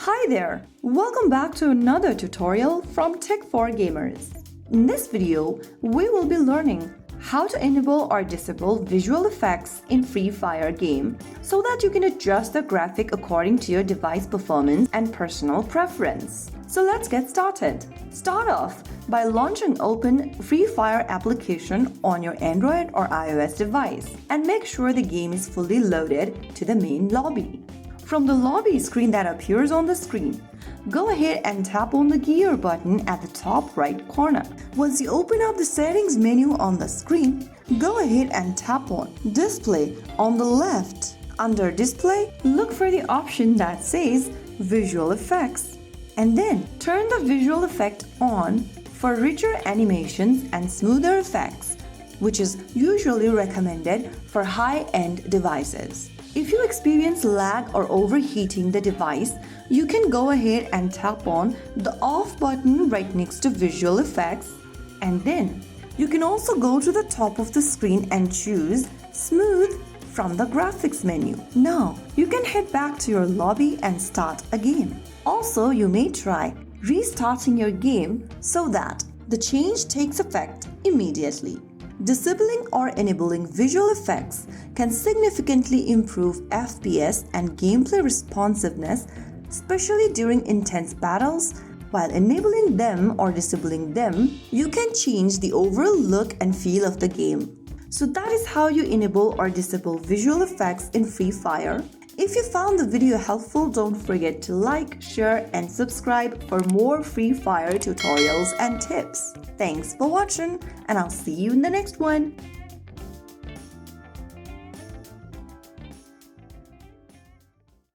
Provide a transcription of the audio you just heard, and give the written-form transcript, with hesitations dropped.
Hi there! Welcome back to another tutorial from Tech for Gamers. In this video, we will be learning how to enable or disable visual effects in Free Fire game so that you can adjust the graphic according to your device performance and personal preference. So let's get started. Start off by launching open Free Fire application on your Android or iOS device and make sure the game is fully loaded to the main lobby. From the lobby screen that appears on the screen, go ahead and tap on the gear button at the top right corner. Once you open up the settings menu on the screen, go ahead and tap on Display on the left. Under Display, look for the option that says Visual Effects and then turn the visual effect on for richer animations and smoother effects, which is usually recommended for high-end devices. If you experience lag or overheating the device, you can go ahead and tap on the off button right next to visual effects, and then you can also go to the top of the screen and choose smooth from the graphics menu. Now you can head back to your lobby and start again. Also, you may try restarting your game so that the change takes effect immediately. Disabling or enabling visual effects can significantly improve FPS and gameplay responsiveness, especially during intense battles. While enabling them or disabling them, you can change the overall look and feel of the game. So that is how you enable or disable visual effects in Free Fire. If you found the video helpful, don't forget to like, share, and subscribe for more Free Fire tutorials and tips. Thanks for watching, and I'll see you in the next one.